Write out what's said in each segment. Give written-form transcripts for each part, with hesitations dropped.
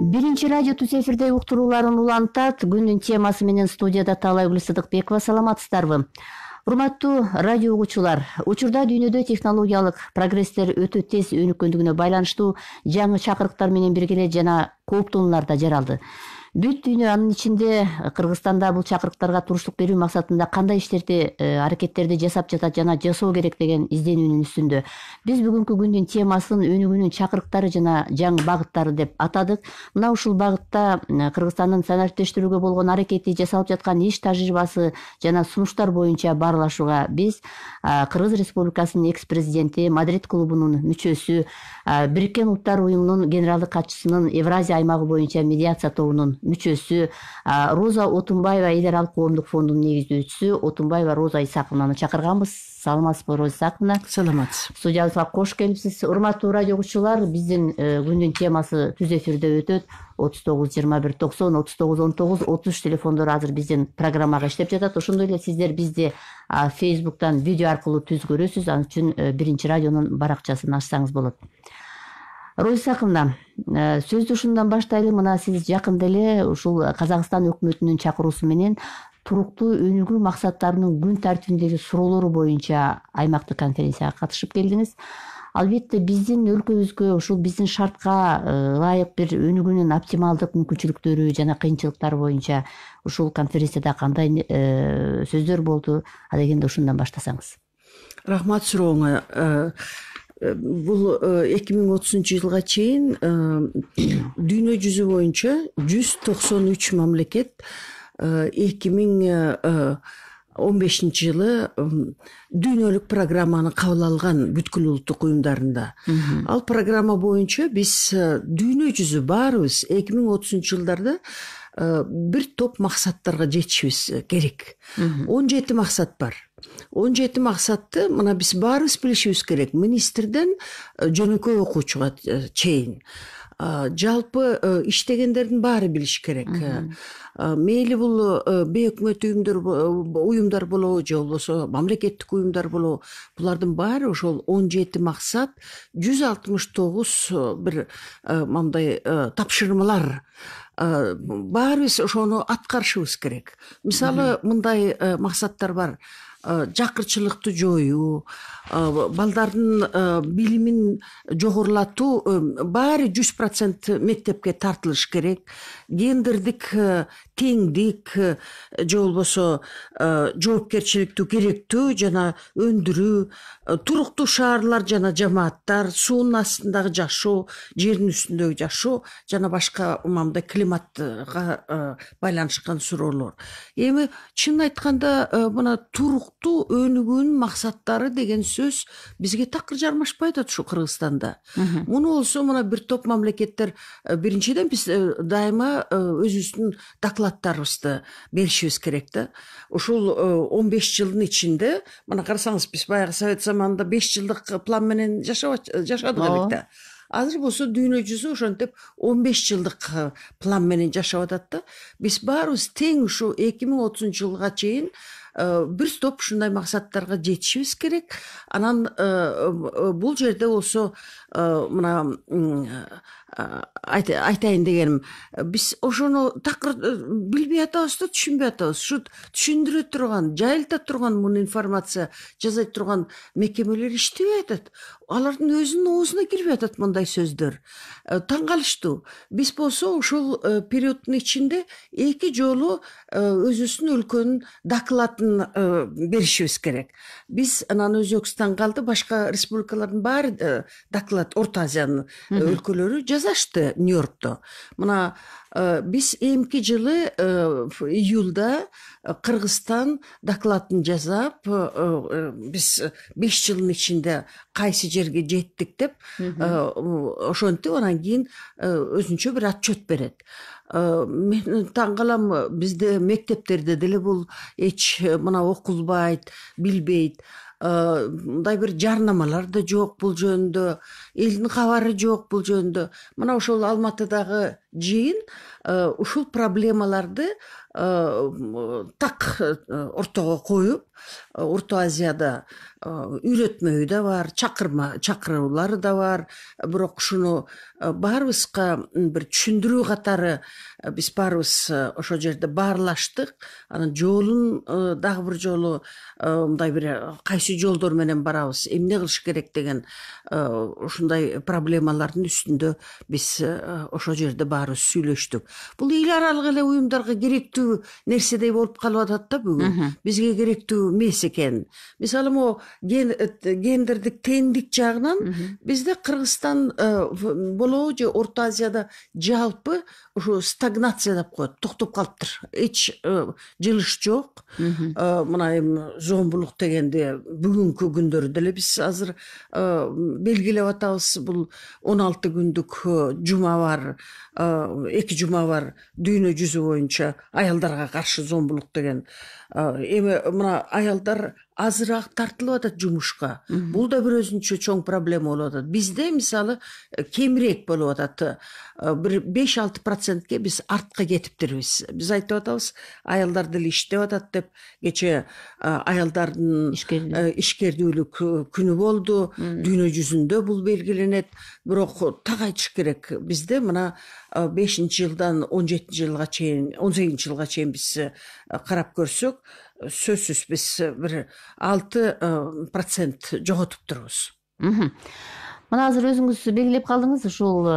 Биринчи радио түз эфирде уктурууларын улантат. Күндүн темасы менен студияда Таалайгүл Сыдыкбекова. Саламатсыздарбы? Урматтуу радио угуучулар, учурда дүйнөдө технологиялык прогресстер өтө тез өнүккөндүгүнө байланыштуу жаңы чакырыктар менен биргеле жана кооптонуулар да жаралды. Бүт дүйнө, анын ичинде Кыргызстанда бул чакырыктарга туруштук берүү максатында кандай иштерди, аракеттерди жасап жатат жана жасоо керек деген изденүүнүн үстүндө биз бүгүнкү күндүн темасын өнүгүүнүн чакырыктары жана жаңы багыттары деп атадык. Мына ушул багытта Кыргызстандын санариптештирүүгө болгон аракети, жасалып жаткан иш тажрыйбасы жана сунуштар боюнча баарлашууга биз Кыргыз Республикасынын экс-президенти, Мадрид клубунун мүчөсү, Бириккен Улуттар уюмунун генералдык катчысынын Евразия аймагы боюнча медиация тобунун мүчөсү Роза Отунбаева эл аралык коомдук фондунун негиздөөчүсү Отунбаева Роза Исаковнаны чакырганбыз. Саламатсызбы, Роза Исаковна? Саламатсыз. Студиябызга кош келипсиз. Урматтуу радио угуучулар, биздин күндүн темасы түз эфирде өтөт. 39 21 90 39 19 33 телефондору азыр биздин программага иштеп жатат. Ошондой эле сиздер бизди Facebook'тан видео аркылуу түз көрөсүз. Ал үчүн биринчи радионун баракчасын ачсаңыз болот. Роза Исаковна, сөздү ушундан баштайлы. Мына сиз жакында эле ушул Казакстан өкмөтүнүн чакыруусу менен туруктуу өнүгүү максаттарынын күн тартибиндеги суроолору боюнча аймактык конференцияга катышып келдиңиз. Албетте биздин өлкөбүзгө, ушул биздин шартка ылайык бир өнүгүүнүн оптималдык мүмкүнчүлүктөрү жана кыйынчылыктары боюнча ушул конференцияда кандай сөздөр болду? Адегенде ушундан баштасаңыз. Рахмат сурооңа. Бул 2030-жылга чейин дүйнө жүзү боюнча 193 мамлекет 2015-жылы дүйнөлүк программаны кабыл алган бүткүл улуттук уюмдарында. Ал программа боюнча биз дүйнө жүзү баарыбыз 2030-жылдарда бир топ максаттарга жетишибиз керек. 17 максат бар. 17 максатты мына биз баарыбыз билишибиз керек. Министрден жөнөкөй окуучуга чейин. Жалпы иштегендердин баары билиш керек. Мейли бул бейөкмөт уюмдар болобу, же болбосо мамлекеттик уюмдар болобу, булардын баары ошол 17 максат, 169 бир мындай тапшырмалар. Баарыбыз ошону аткарышыбыз керек. Мисалы, мындай максаттар бар: жакырчылыкты жоюу, балдардын билимин жогорулатуу, баары 100% мектепке тартылыш керек. Гендердик теңдик, же болбосо жоопкерчиликтүү керектүү жана өндүрүү, туруктуу шаарлар жана жамааттар, суунун астындагы жашоо, жердин үстүндөгү жашоо жана башка мындай климатка байланышкан суроолор. Эми чын айтканда мына туруктуу өнүгүүнүн максаттары деген сөз бизге такыр жармашпай атат ушу Кыргызстанда. Муну болсо мына бир топ мамлекеттер, биринчиден биз дайыма өзүбүздүн докладтарыбызды беришибиз керек да. Ушул 15 жылдын ичинде мына карасаңыз, биз баягы Совет заманында 5 жылдык план менен жашадык элек да. Азыр болсо дүйнө жүзү ошентип 15 жылдык план менен жашап атат да. Биз баарыбыз тең ушу 2030-жылга чейин бир топ ушундай максаттарга жетишибиз керек. Анан бул жерде болсо мына айтайын дегеним, биз ошону такыр билбей атабыз да, түшүнбөй атабыз. Ушу түшүндүрө турган, жайылта турган муну информация жасай турган мекемелер иштебей атат. Алардын өзүнүн оозуна кирбей атат мындай сөздөр. Таң калыштуу. Биз болсо ушул периоддун ичинде 2 жолу өзүбүздүн өлкөнүн докладын беришибиз керек. Биз анан Өзбекстан калды, башка республикалардын баары доклад, Орто Азиянын өлкөлөрү жазашты Нью-Йоркто. Мына биз эмки жылы июлда Кыргызстан докладын жазап, биз 5 жылдын ичинде кайсы жерге жеттик деп ошентип анан кийин өзүнчө бир отчет берет. Мен таң калам, бизде мектептерде деле бул эч мына окулбайт, билбейт. Мындай бир жарнамалар да жок бул жөнүндө, элдин кабары жок бул жөнүндө. Мына ошол Алматыдагы жыйын ушул проблемаларды так ортого коюп, Орто Азияда үйрөтмөйү да бар, чакыруулары да бар. Бирок ушуну баарыбызга бир түшүндүрүү катары биз баарыбыз ошол жерде баарлаштык. Анан жолун дагы бир жолу мындай бир кайсы жолдор менен барабыз, эмне кылыш керек деген ушундай проблемалардын үстүндө биз ошол жерде баарыбыз сүйлөштүк. Бул эл аралык эле уюмдарга керектүү нерседей болуп калып атат да бүгүн. Бизге керектүү эмес экен. Мисалы могу гендердик теңдик жагынан бизде Кыргызстан болобу же Орто Азияда жалпы ушу стагнация деп коет, токтоп калыптыр. Эч жылыш жок. Мына эми зомбулук дегенде бүгүнкү күндөрү деле биз азыр белгилеп атабыз. Бул 16 күндүк жума бар, 2 жума бар дүйнө жүзү боюнча аялдарга каршы зомбулук деген. Эми мына аялдар азыраак тартылып атат жумушка. Бул да бир өзүнчө чоң проблема болуп атат. Бизде мисалы кемирээк болуп атат. Бир 5-6%ке биз артка кетиптирбиз. Биз айтып атабыз, аялдар деле иштеп атат деп. Кече аялдардын ишкердүүлүк күнү болду. Дүйнө жүзүндө бул белгиленет. Бирок так айтыш керек, бизде мына 5-жылдан 17-жылга чейин, 18-жылга чейин биз карап көрсөк, сөзсүз биз бир 6% жоготуп турбуз. Мына азыр өзүңүз белгилеп калдыңыз, ушул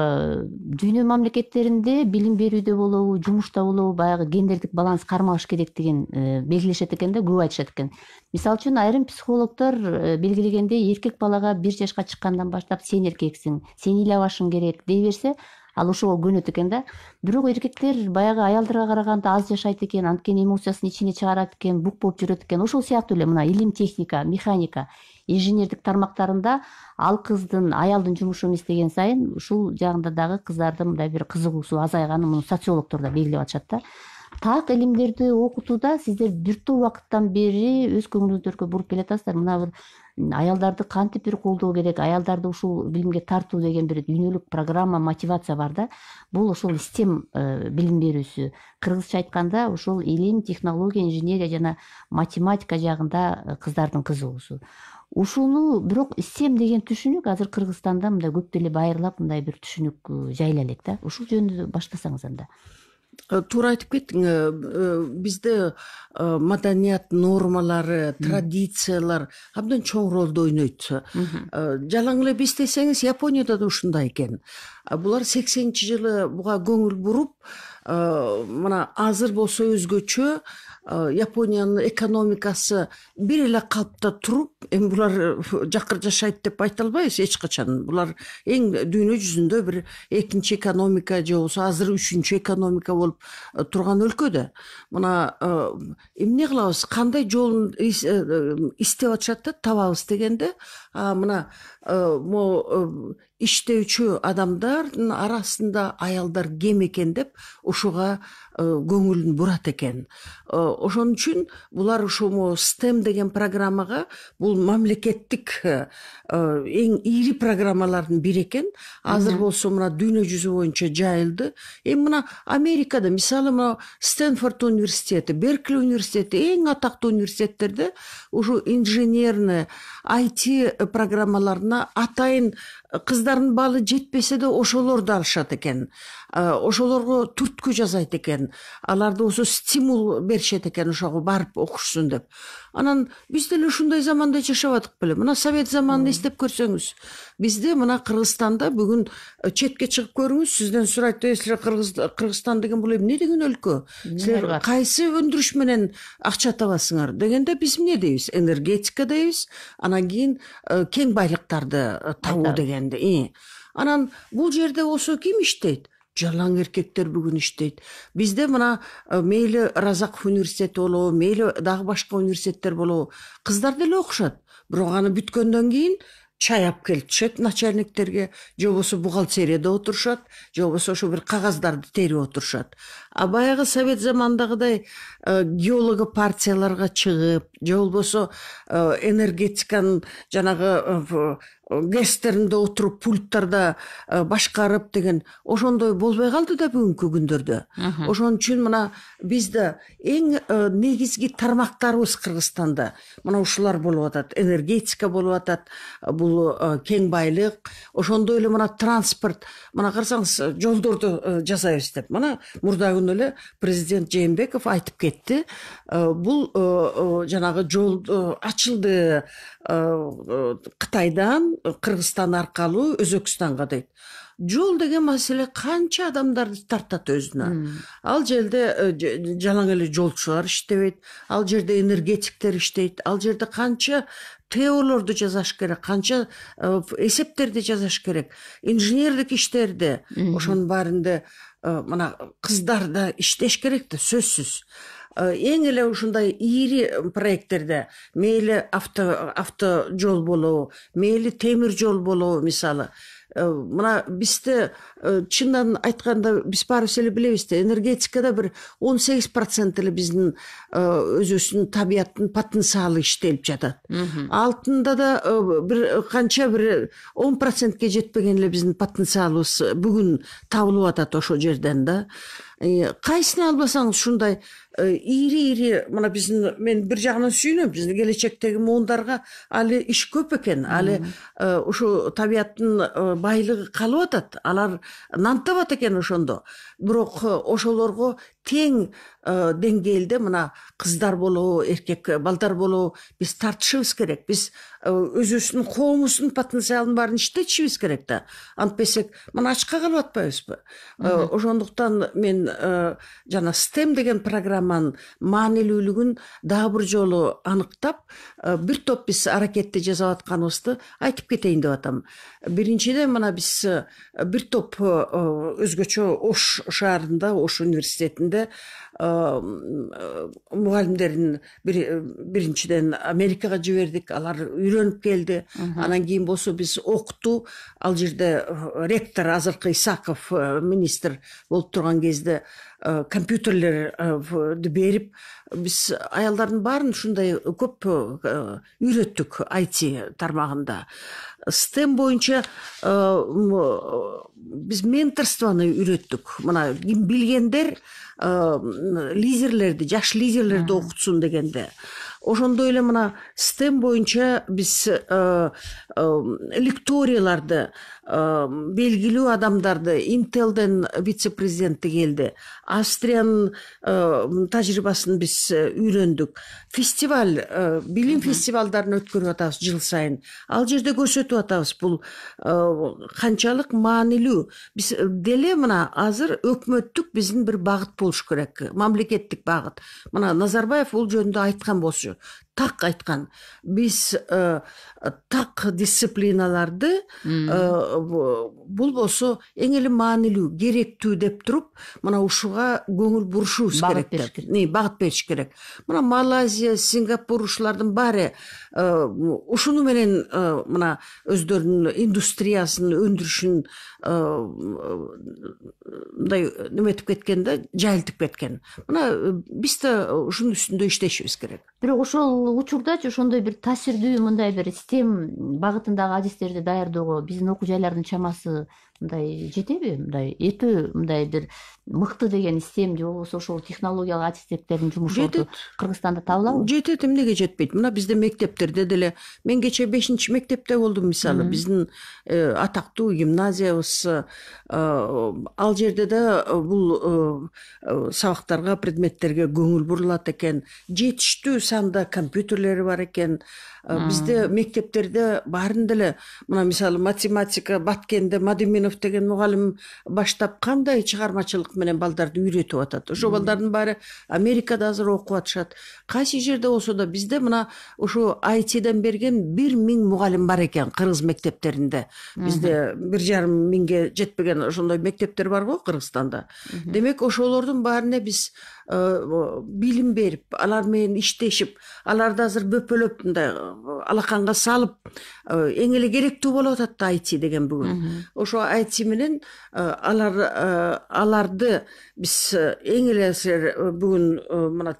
дүйнө мамлекеттеринде билим берүүдө болобу, жумушта болобу баягы гендердик баланс кармалыш керектигин белгилешет экен да, көп айтышат экен. Мисалы үчүн айрым психологдор белгилегендей, эркек балага 1 жашка чыккандан баштап сен эркексиң, сен ыйлабашың керек дей берсе, ал ошого көнөт экен да. Бирок эркектер баягы аялдарга караганда аз жашайт экен, анткени эмоциясын ичине чыгарат экен, бук болуп жүрөт экен. Ошол сыяктуу эле мына илим, техника, механика, инженердик тармактарында ал кыздын, аялдын жумушу эмес деген сайын ушул жагында дагы кыздардын мындай бир кызыгуусу азайганын муну социологдор да белгилеп атышат да. Так илимдерди окутууда сиздер бир топ убакыттан бери өз көңүлүңүздөргө буруп келатасыздар. Мына бир аялдарды кантип бир колдоо керек, аялдарды ушул билимге тартуу деген бир дүйнөлүк программа, мотивация бар да. Бул ошол STEM билим берүүсү. Кыргызча айтканда ушул илим, технология, инженерия жана математика жагында кыздардын кызыгуусу. Ушуну бирок STEM деген түшүнүк азыр Кыргызстанда мындай көп деле байырлап мындай бир түшүнүк жайыла элек да. Ушул жөнүндө баштасаңыз анда. Туура айтып кеттиң. Бизде маданият нормалары, традициялар абдан чоң ролду ойнойт. Жалаң эле биз десеңиз, Японияда да ушундай экен. Булар 80-жылы буга көңүл буруп, мына азыр болсо өзгөчө Япониянын экономикасы бир эле калпта туруп, эми булар жакыр жашайт деп айта албайбыз эч качан. Булар эң дүйнө жүзүндө бир экинчи экономика же болбосо азыр 3-чү экономика болуп турган өлкөдө. Мына эмне кылабыз, кандай жолун издеп атышат да табабыз дегенде, мына могу иштөөчү адамдардын арасында аялдар кем экен деп ушуга көңүлүн бурат экен. Ошон үчүн булар ушул STEM деген программага, бул мамлекеттик эң ири программалардын бири экен. Азыр болсо мына дүйнө жүзү боюнча жайылды. Эми мына Америкада мисалы мына Стэнфорд университети, Беркли университети, эң атактуу университеттерде ушу инженерный, IT программаларына атайын кыздардын балы жетпесе да ошолорду алышат экен. Ошолорго түрткү жасайт экен. Аларды болсо стимул беришет экен, ошого барып окушсун деп. Анан биз деле ушундай заманда жашабадык беле. Мына Совет заманын эстеп көрсөңүз, бизде мына Кыргызстанда бүгүн четке чыгып көрүңүз, сизден сурайт, силер Кыргызстан деген бул эмне деген өлкө? Силер кайсы өндүрүш менен акча табасыңар дегенде биз эмне дейбиз? Энергетика дейбиз, анан кийин кең байлыктарды табуу дегенде. Анан бул жерде болсо ким иштейт? Жалаң эркектер бүгүн иштейт. Бизде мына мейли Разаков университети болобу, мейли дагы башка университеттер болобу, кыздар деле окушат. Бирок аны бүткөндөн кийин чай алып келип түшөт начальниктерге, же болбосо бухгалтерияда отурушат, же болбосо ошо бир кагаздарды терип отурушат. Баягы Совет замандагыдай геолого партияларга чыгып, же болбосо энергетиканын жанагы гестеринде отуруп пульттарда башкарып деген ошондой болбой калды да бүгүнкү күндөрдө. Ошон үчүн мына бизде эң негизги тармактарыбыз Кыргызстанда мына ушулар болуп атат. Энергетика болуп атат, бул кең байлык, ошондой эле мына транспорт, мына карасаңыз жолдорду жасайбыз деп. Мына мурда күнү эле президент Жээнбеков айтып кетти. Бул жанагы жол ачылды Кытайдан Кыргызстан аркылуу Өзбекстанга дейт. Жол деген маселе канча адамдарды тартат өзүнө. Ал жерде жалаң эле жолчулар иштебейт, ал жерде энергетиктер иштейт, ал жерде канча теорияларды жазаш керек, канча эсептерди жазаш керек, инженердик иштерди, ошонун баарында мына кыздар да иштеш керек да, сөзсүз. Эң эле ушундай ийри проекттерде мейли авто жол болобу, мейли темир жол болобу, мисалы мына бизде чындан айтканда биз баарыбыз эле билебиз да, энергетикада бир 18% эле биздин өзүбүздүн табияттын потенциалы иштелип жатат. Алтында да бир канча бир 10%ке жетпеген эле биздин потенциалыбыз бүгүн табылып атат ошол жерден да. Кайсыны албасаңыз ушундай ийри мына биздин, мен бир жагынан сүйүнөм, биздин келечектеги муундарга али иш көп экен, али ушу табияттын байлыгы калып атат, алар нан табат экен ошондо. Бирок ошолорго тең деңгээлде мына кыздар болобу, эркек балдар болобу, биз тартышыбыз керек. Биз өзүбүздүн коомубуздун потенциалын баарын иштетишибиз керек да. Антпесек мына ачка калып атпайбызбы? Ошондуктан мен жана STEM деген программанын маанилүүлүгүн дагы бир жолу аныктап, бир топ биз аракетти жасап атканыбызды айтып кетейин деп атам. Биринчиден мына биз бир топ өзгөчө Ош шаарында, Ош университетинде мугалимдерин биринчиден Америкага жибердик, алар үйрөнүп келди. Анан кийин болсо биз окутуу, ал жерде ректор азыркы Исаков министр болуп турган кезде компьютерлерди берип, биз аялдардын баарын ушундай көп үйрөттүк IT тармагында. STEM боюнча биз менторствону үйрөттүк. Мына билгендер лидерлерди, жаш лидерлерди окутсун дегенде. Ошондой эле мына STEM боюнча биз лекторияларды, белгилүү адамдарды, Intelден вице-президенти келди, Австриянын тажрыйбасын биз үйрөндүк. Фестиваль, билим фестивалдарын өткөрүп атабыз жыл сайын. Ал жерде көрсөтүп атабыз бул канчалык маанилүү. Биз деле мына азыр өкмөттүк биздин бир багыт болуш керек, мамлекеттик багыт. Мына Назарбаев бул жөнүндө айткан болчу. Так айткан. Биз так дисциплиналарды бул болсо эң эле маанилүү, керектүү деп туруп, мына ушуга көңүл бурушубуз керек деп. Багыт бериш керек. Мына Малайзия, Сингапур ушулардын баары ушуну менен мына өздөрүнүн индустриясын, өндүрүшүн мындай неметип кеткен да, жайылтып кеткен. Мына биз да ушунун үстүндө иштешибиз керек. Бирок ошол учурдачы ошондой бир таасирдүү мындай бир STEM багытындагы адистерди даярдоого биздин окуу жайлардын чамасы мындай жетеби? Мындай этөө мындай бир мыкты деген STEM же болбосо ошол технологиялык адистердин жумушу Кыргызстанда табылабы? Жетет, эмнеге жетпейт? Мына бизде мектептерде деле, мен кече 5-мектепте болдум мисалы, биздин атактуу гимназиябыз, ал жерде да бул сабактарга, предметтерге көңүл бурулат экен. Жетиштүү санда компьютерлери бар экен. Бизде мектептерде баарын деле, мына мисалы математика Баткенде Мадиминов деген мугалим баштап кандай чыгармачылык менен балдарды үйрөтүп атат. Ошо балдардын баары Америкада азыр окуп атышат. Кайсы жерде болсо да бизде мына ошо ITден берген 1000 мугалим бар экен кыргыз мектептеринде. Бизде 1500 жетпеген ошондой мектептер бар го Кыргызстанда. Демек ошолордун баарына биз билим берип, алар менен иштешип, аларды азыр бөпөлөп мындай алаканга салып, эң эле керектүү болуп атат IT деген бүгүн. Ошо IT менен аларды биз эң эле бүгүн мына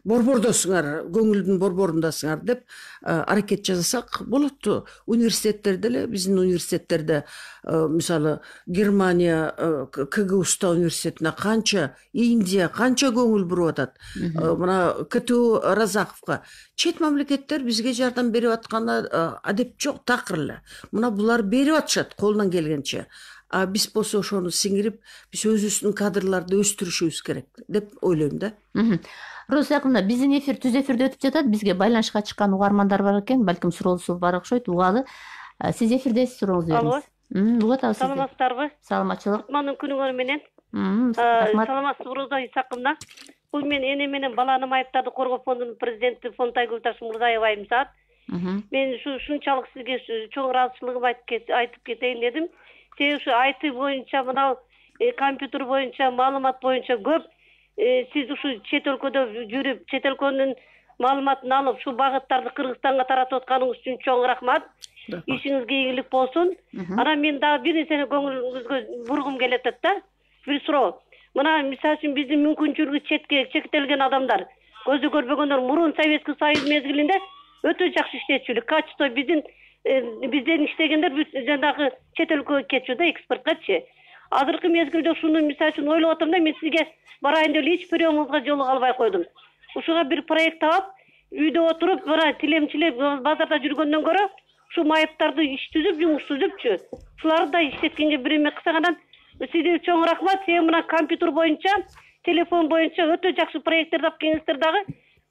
борбордосуңар, көңүлдүн борборундасыңар деп аракет жасасак болот. Университеттерде эле, биздин университеттерде мисалы Германия КГУста университетине канча, Индия канча көңүл буруп атат. Мына КТУ Разаковго чет мамлекеттер бизге жардам берип атканда адеп жок, такыр эле. Мына булар берип атышат колунан келгенче. А биз болсо ошону сиңирип, биз өзүбүздүн кадрларды өстүрүшүбүз керек деп ойлойм да. Роза Яковлевна, биздин эфир түз эфирде өтүп жатат. Бизге байланышка чыккан угармандар бар экен, балким суроосу бар окшойт. Угалы. Сиз эфирдесиз, сурооңузду бериңиз. Угат алып сизди. Саламатсыздарбы? Саламатчылык. Кутмандын күнүңөр менен. Рахмат. Саламатсыз Роза Исаковна. Бул мен эне менен баланы майыптарды коргоо фондунун президенти Фонтайгүл Ташмурзаева айымсаат. Мен ушунчалык сизге чоң ыраазычылыгымды айтып кетейин дедим. Себеби ушу IT боюнча, мына компьютер боюнча, маалымат боюнча көп сиз ушу чет өлкөдө жүрүп, чет өлкөнүн маалыматын алып, ушу багыттарды Кыргызстанга таратып атканыңыз үчүн чоң рахмат. Ишиңизге ийгилик болсун. Анан мен дагы бир нерсени көңүлүңүзгө бургум келет да. Бир суроо. Мына мисалы үчүн биздин мүмкүнчүлүгү чектелген адамдар, көзү көрбөгөндөр мурун Советский Союз мезгилинде өтө жакшы иштечүлүк, качество бизден иштегендер жанагы чет өлкөгө кетчү да, экспорткачы. Азыркы мезгилде ушуну мисалы үчүн ойлоп атам да, мен сизге барайын деп эч приёмуңузга жолуга албай койдум. Ушуга бир проект таап, үйдө отуруп, мына тилемчилеп базарда жүргөндөн көрө, ушу майыптарды иш түзүп, жумуш түзүпчү. Ушуларды да иштеткенге бир эме кылсагандан сизге чоң рахмат. Себеби мына компьютер боюнча, телефон боюнча өтө жакшы проекттер тапкенсиздер дагы.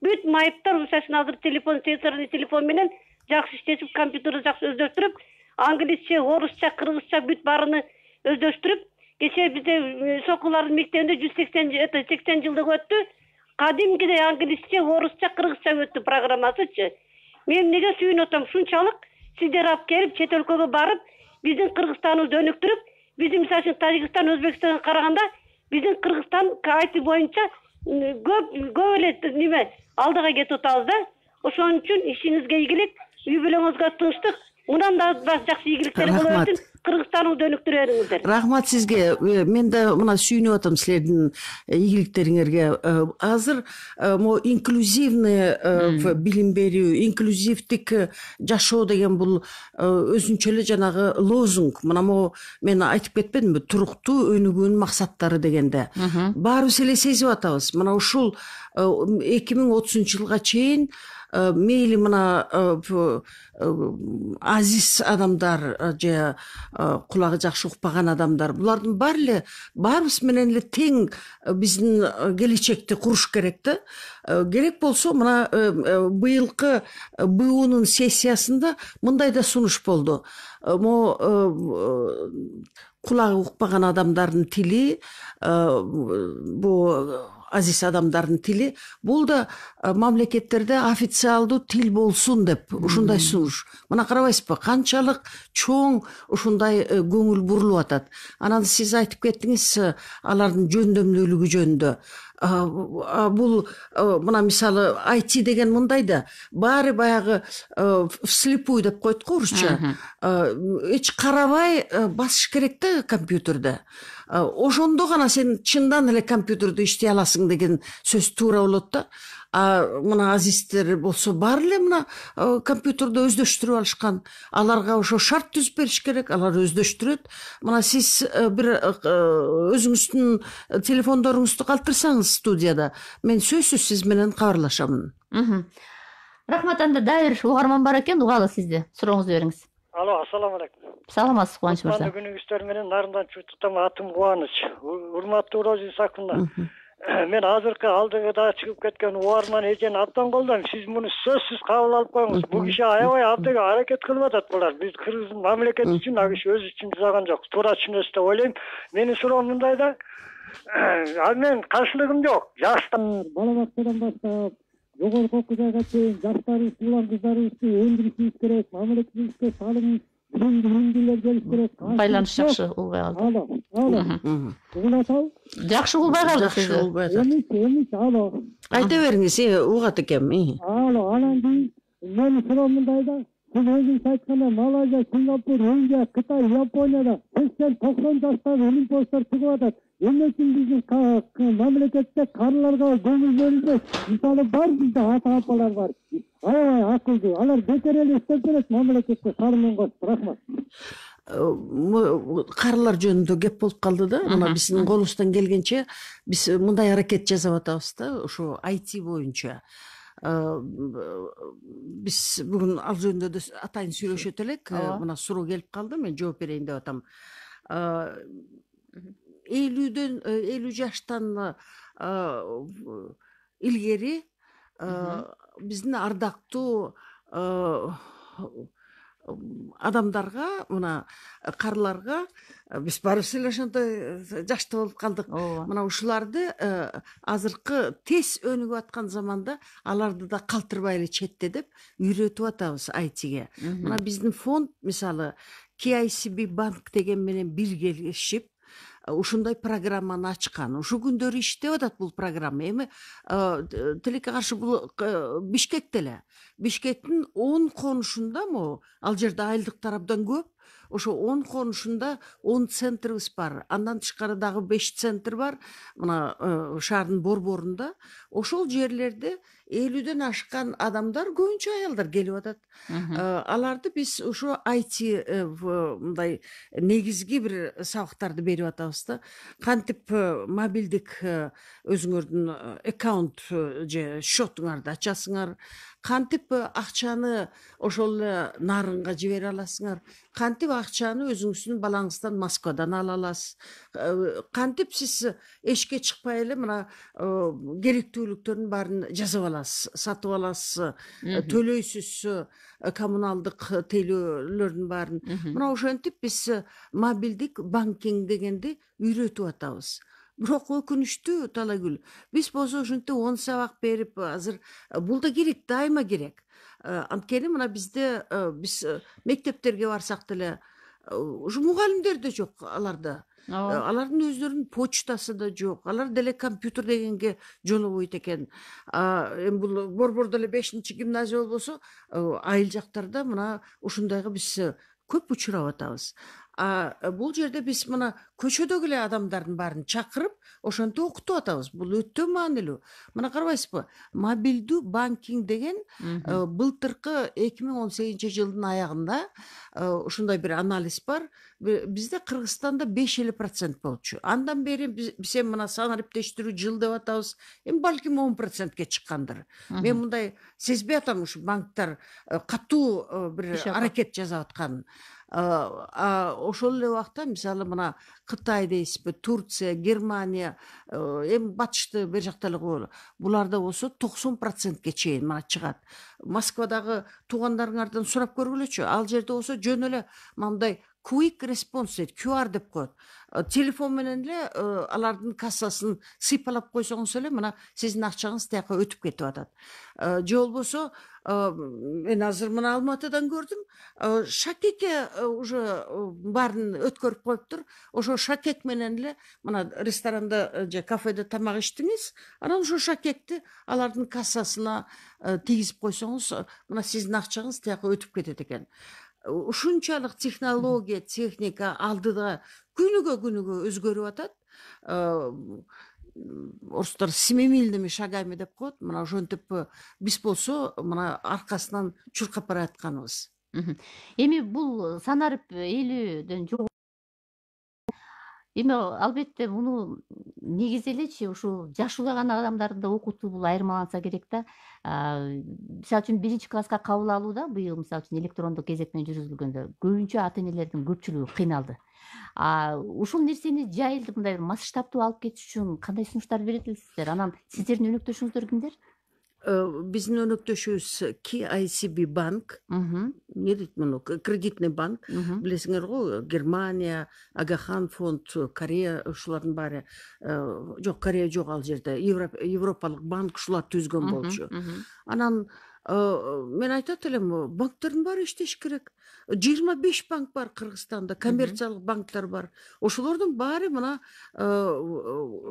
Бүт майыптар ушашын азыр телефон, сенсорный телефон менен жакшы иштешип, компьютерди жакшы өздөштүрүп, англисче, орусча, кыргызча бүт баарыны өздөштүрүп, кечээ бизде Сокулардын мектебинде 180 жылдык өттү. Кадимкидей англисче, орусча, кыргызча өттү программасычы. Мен неге сүйүнүп атам, ушунчалык сиздер алып келип, чет өлкөгө барып, биздин Кыргызстаныбызды өнүктүрүп, биздин мисалы үчүн Тажикстан, Өзбекстанга караганда, биздин Кыргызстан IT боюнча көп эле неме алдыга кетип атабыз да. Ошон үчүн ишиңизге ийгилик, үй бүлөңүзгө тынчтык, мындан да жакшы ийгиликтер болот үчүн Кыргызстанды өнүктүрө бериңиздер. Рахмат сизге. Мен да мына сүйүнүп атам силердин ийгиликтериңерге. Азыр мо инклюзивный билим берүү, инклюзивдик жашоо деген бул өзүнчө эле жанагы лозунг. Мына мо мен айтып кетпедимби, туруктуу өнүгүүнүн максаттары дегенде. Баарыбыз эле сезип атабыз. Мына ушул 2030 жылга чейин мейли мына азиз адамдар же кулагы жакшы укпаган адамдар, булардын баарыбыз менен эле тең биздин келечекти куруш керек да. Керек болсо мына быйылкы БУнун сессиясында мындай да сунуш болду. Мо кулагы укпаган адамдардын тили, бу азиз адамдардын тили, бул да мамлекеттерде официалдуу тил болсун деп ушундай сунуш. Мына карабайсызбы, канчалык чоң ушундай көңүл бурулуп атат. Анан сиз айтып кеттиңиз алардын жөндөмдүүлүгү жөнүндө. Бул мына мисалы IT деген мындай да, баары баягы вслепую деп койт го орусча. Эч карабай басыш керек да компьютерде. Ошондо гана сен чындан эле компьютерде иштей аласың деген сөз туура болот да. Мына азиздер болсо баары эле мына компьютерде өздөштүрүп алышкан. Аларга ошо шарт түзүп бериш керек, алар өздөштүрөт. Мына сиз бир өзүңүздүн телефондоруңузду калтырсаңыз студияда, мен сөзсүз сиз менен кабарлашамын. Рахмат. Анда дагы бир угарман бар экен, угалы сизди. Сурооңузду бериңиз. Алло, ассаламу алейкум. Саламатсыз, Кубаныч мырза. Күнүңүздөр менен нарындан чутутам, атым Кубаныч. Урматтуу Роза Исаковна. Мен азыркы алдыга чыгып кеткен угарман эжени абдан колдойм. Сиз муну сөзсүз кабыл алып коюңуз. Бул киши аябай абдан аракет кылып атат булар. Биз Кыргыз мамлекети үчүн ал киши өзү үчүн жасаган жок. Туура түшүнөсүз деп ойлойм. Менин суроом мындай да. Мен каршылыгым жок. Жаштар балабактардан баштап жогорку окуяга чейин жаштарыбыз улан кыздарыбызды өндүрүшүбүз керек. Мамлекетибизге салым байланыш жакшы болбой калды. Алло. Жакшы болбой калды сиз. Айта бериңиз, угат экем. Алло, анан менин суроом мындай да. Сиз өзүңүз айткандай Малайзия, Сингапур, Индия, Кытай, Японияда 80-90 жаштагы олимпиадалар чыгып атат. Эмне үчүн биздин мамлекетте карыларга көңүл бөлүнбөйт? Мисалы бар бизде ата-апалар бар. Аябай акылдуу. Алар бекер эле иштеп берет мамлекетте кары менен коюп. Рахмат. Карылар жөнүндө кеп болуп калды да. Мына биздин колубуздан келгенче биз мындай аракет жасап атабыз да, ошо IT боюнча. Биз бүгүн ал жөнүндө да атайын сүйлөшөт элек. Мына суроо келип калды, мен жооп берейин деп атам. 50 жаштан илгери биздин ардактуу адамдарга, мына карыларга, биз баарыбыз эле ошондой жашта болуп калдык. Мына ушуларды азыркы тез өнүгүп аткан заманда аларды да калтырбай эле четте деп үйрөтүп атабыз IT-ге. Мына биздин фонд мисалы KICB банк деген менен биргелешип ушундай программаны ачкан. Ушу күндөрү иштеп атат бул программа. Эми тилекке каршы бул Бишкекте эле. Бишкектин 10 конушунда могу ал жерде айылдыктар абдан көп. Ошо 10 конушунда 10 центрибиз бар. Андан тышкары дагы 5 центр бар. Мына шаардын борборунда. Ошол жерлерде 50ден ашкан адамдар, көбүнчө аялдар келип атат. Аларды биз ошо IT мындай негизги бир сабактарды берип атабыз да. Кантип мобилдик өзүңөрдүн аккаунт же счетуңарды ачасыңар, кантип акчаны ошол эле нарынга жибере аласыңар, кантип акчаны өзүңүздүн балаңыздан Москвадан ала аласыз, кантип сиз эшикке чыкпай эле мына керектүүлүктөрдүн баарын жасап аласыз, сатып аласыз, төлөйсүз коммуналдык тейлөөлөрдүн баарын. Мына ошентип биз мобилдик банкинг дегенди үйрөтүп атабыз. Бирок өкүнүчтүү Талайгүл, биз болсо ушинтип 10 сабак берип, азыр бул да керек, дайыма керек. Анткени мына бизде биз мектептерге барсак деле ушу мугалимдер да жок аларда. Алардын өздөрүнүн почтасы да жок. Алар деле компьютер дегенге жолобойт экен. Эми бул борбордо эле 5-гимназия болбосо, айыл жактарда мына ушундайга биз көп учурап атабыз. Бул жерде биз мына көчөдөгү эле адамдардын баарын чакырып, ошентип окутуп атабыз. Бул өтө маанилүү. Мына карабайсызбы? Мобилдүү банкинг деген былтыркы 2018-жылдын аягында ушундай бир анализ бар. Бизде Кыргызстанда 5% болчу. Андан бери биз эми мына санариптештирүү жыл деп атабыз. Эми балким 10%ке чыккандыр. Мен мындай сезбей атам, ушу банктар катуу бир аракет жасап атканын. Ошол эле убакта мисалы мына Кытай дейсизби, Турция, Германия, эми батышты бер жакта эле коелу. Буларда болсо 90%ке чейин мына чыгат. Москвадагы туугандарыңардан сурап көргүлөчү. Ал жерде болсо жөн эле мындай quick response дейт, QR деп коет. Телефон менен эле алардын кассасын сыйпалап койсоңуз эле мына сиздин акчаңыз тияка өтүп кетип атат. Же болбосо мен азыр мына Алматыдан көрдүм, шакекке уже баарын өткөрүп коюптур. Ошо шакек менен эле мына ресторанда же кафеде тамак иштиңиз, анан ошо шакекти алардын кассасына тийгизип койсоңуз, мына сиздин акчаңыз тияка өтүп кетет экен. Ушунчалык технология, техника алдыда күнүгө өзгөрүп атат. Орустар семимильными шагами деп коет. Мына ошентип биз болсо мына аркасынан чуркап баратканыбыз. Эми бул санарып 50ден жогору. Эми албетте муну негизи элечи ушул жаш улаган адамдарды да окутуу бул айырмаланса керек да. Мисалы үчүн 1-класска кабыл алууда быйыл мисалы үчүн электрондук кезек менен жүргүзүлгөндө көбүнчө ата энелердин көпчүлүгү кыйналды. Ушул нерсени жайылтып мындай масштабтуу алып кетиш үчүн кандай сунуштар берет элесиздер? Анан сиздердин өнөктөшүңүздөр кимдер? Биздин өнөктөшүбүз KICB банк, эмне дейт муну, кредитный банк. Билесиңер го, Германия, Агахан фонд, Корея, ушулардын баары, жок, Корея жок ал жерде, Европалык банк ушулар түзгөн болчу. Анан мен айтат элем, банктердин баары иштеш керек. 25 банк бар Кыргызстанда, коммерциялык банктар бар. Ошолордун баары мына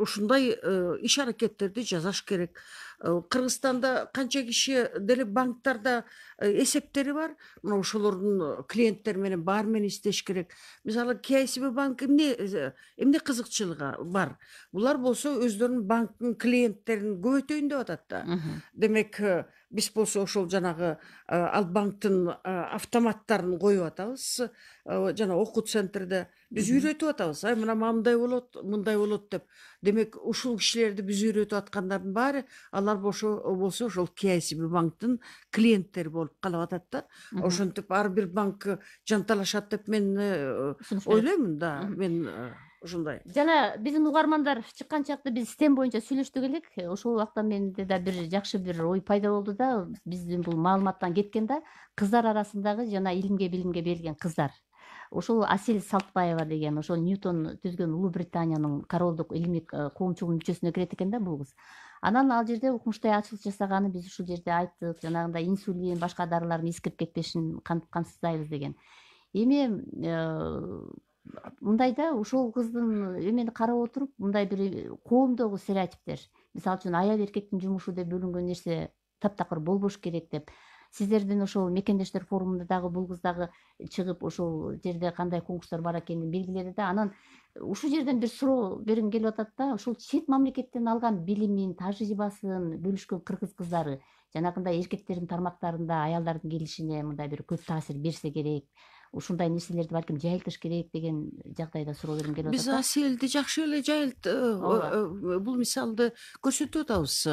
ушундай иш аракеттерди жасаш керек. Кыргызстанда канча киши деле банктарда эсептери бар. Мына ошолордун клиенттер менен баары менен иштеш керек. Мисалы KSB банк эмне кызыкчылыгы бар? Булар болсо өздөрүнүн банктын клиенттерин көбөйтөйүн деп атат да. Демек биз болсо ошол жанагы ал банктын автоматтарын коюп атабыз. Жана окуу центрде биз үйрөтүп атабыз. Ай мына мындай болот, мындай болот деп. Демек ушул кишилерди биз үйрөтүп аткандардын баары алар болсо ошол KSB банктын клиенттери болуп калып атат да. Ошентип ар бир банк жанталашат деп мен ойлоймун да. Мен ушундай. Жана биздин угармандар чыккан чакта биз тем боюнча сүйлөштүк элек. Ошол убакта менде да бир жакшы бир ой пайда болду да, биздин бул маалыматтан кеткен да, кыздар арасындагы жана илимге билимге берилген кыздар. Ошол Асель Салтбаева деген, ошол Ньютон түзгөн Улуу Британиянын королдук илимдик коомчугунун мүчөсүнө кирет экен да бул кыз. Анан ал жерде укмуштай ачылыш жасаганы биз ушул жерде айттык, жанагындай инсулин, башка дарылардын эскирип кетпешин камсыздайбыз деген. Эми мындай да, ошол кыздын эмени карап отуруп, мындай бир коомдогу стереотиптер, мисалы үчүн аял эркектин жумушу деп бөлүнгөн нерсе таптакыр болбош керек деп, сиздердин ошол мекендештер форумунда дагы бул кыз дагы чыгып ошол жерде кандай конкурстар бар экенин белгиледи да. Анан ушул жерден бир суроо бергим келип атат да, ошол чет мамлекеттен алган билимин, тажрыйбасын бөлүшкөн кыргыз кыздары жанагындай эркектердин тармактарында аялдардын келишине мындай бир көп таасир берсе керек, ушундай нерселерди балким жайылтыш керек деген жагдайда суроо бергим келип атат. Биз Аселди жакшы эле бул мисалды көрсөтүп атабыз.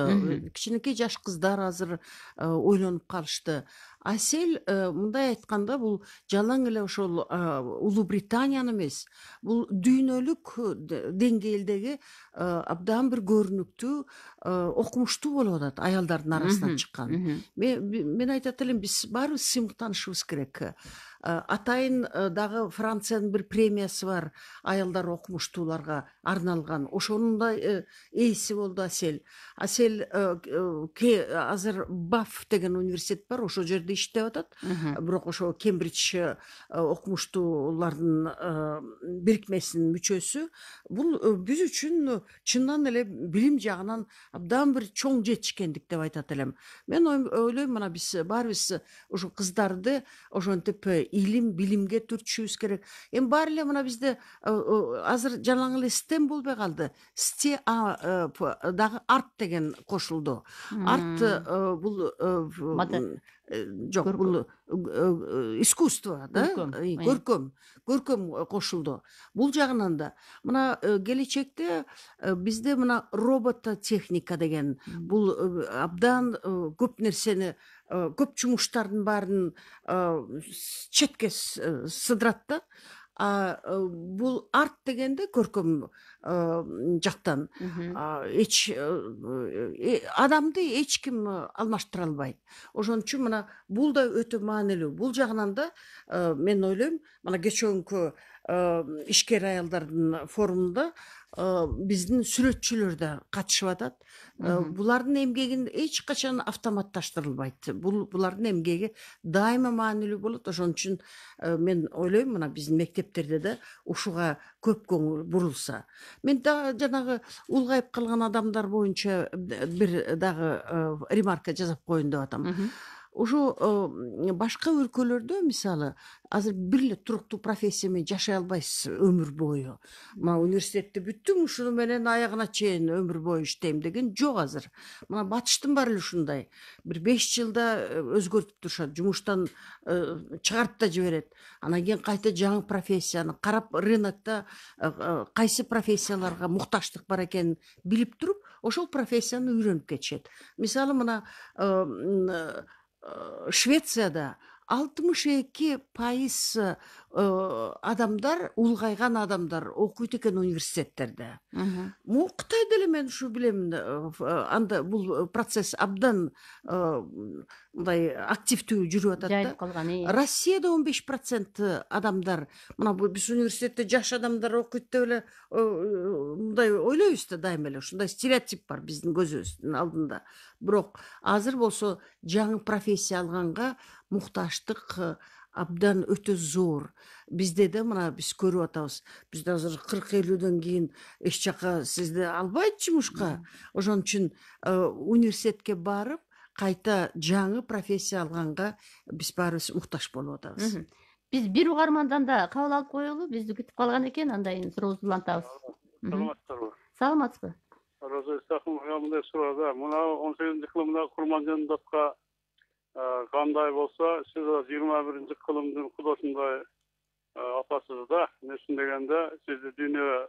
Кичинекей жаш кыздар азыр ойлонуп калышты. Асель мындай айтканда, бул жалаң эле ошол Улуу Британияны эмес, бул дүйнөлүк деңгээлдеги абдан бир көрүнүктүү, окумуштуу болуп атат аялдардын арасынан чыккан. Мен айтат элем, биз баарыбыз сыймыктанышыбыз керек. Атайын дагы Франциянын бир премиясы бар, аялдар окумуштууларга арналган. Ошонун да ээси болду Асель. Асель азыр Баф деген университет бар, ошол жерде иштеп атат. Бирок ошо Кембридж окумуштуулардын бирикмесинин мүчөсү. Бул биз үчүн чындан эле билим жагынан абдан бир чоң жетишкендик деп айтат элем. Мен ойлойм, мына биз баарыбыз ошо кыздарды ошентип илим, билимге түртүшүбүз керек. Эми баары эле мына бизде азыр жалаң эле STEM болбой калды. Дагы арт деген кошулду. Арт бул жок, бул искусство, да, көркөм кошулду. Бул жагынан да мына келечекте бизде мына робототехника деген, бул абдан көп нерсени, көп жумуштардын баарын четке сыдырат да. Бул арт дегенде көркөм жактан адамды эч ким алмаштыра албайт. Ошон үчүн мына бул да өтө маанилүү. Бул жагынан да мен ойлойм, мына кечөөкү ишкер аялдардын форумунда биздин сүрөтчүлөр да катышып атат. Булардын эмгегин эч качан автоматташтырылбайт. Булардын эмгеги дайыма маанилүү болот. Ошон үчүн мен ойлойм, мына биздин мектептерде да ушуга көп көңүл бурулса. Мен да жанагы улгайып калган адамдар боюнча бир дагы ремарка жасап коеюн деп атам. Ошо башка өлкөлөрдө мисалы азыр бир эле туруктуу профессия менен жашай албайсыз өмүр бою. Мына университетти бүттүм, ушуну менен аягына чейин өмүр бою иштейм деген жок азыр. Мына батыштын баары эле ушундай. Бир 5 жылда өзгөртүп турушат, жумуштан чыгарып да жиберет. Анан кийин кайта жаңы профессияны карап, рынокто кайсы профессияларга мукташтык бар экенин билип туруп, ошол профессияны үйрөнүп кетишет. Мисалы мына Швецияда 62% адамдар, улгайган адамдар окуйт экен университеттерде. Могу Кытайда эле мен ушу билем, анда бул процесс абдан мындай активдүү жүрүп атат да. Жайылып калган. Россияда 15% адамдар, мына биз университетте жаш адамдар окуйт деп эле мындай ойлойбуз да, дайыма эле ушундай стереотип бар биздин көзүбүздүн алдында. Бирок азыр болсо жаңы профессия алганга мукташтык абдан өтө зор. Бизде да мына биз көрүп атабыз. Бизде азыр 40-50дөн кийин эч жака сизди албайт жумушка. Ошон үчүн университетке барып, кайта жаңы профессия алганга биз баарыбыз муктаж болуп атабыз. Биз бир угармандан да кабыл алып коелу. Бизди күтүп калган экен. Андайын сурообузду улантабыз. Саламатсыздарбы? Саламатсызбы? Роза Исаховна мындай суроо да. Мына 18-кылымда Курманжандатка кандай болсо, сиз 21-кылымдын кудосундай апасыз да. Эмне дегенде, сизди дүйнө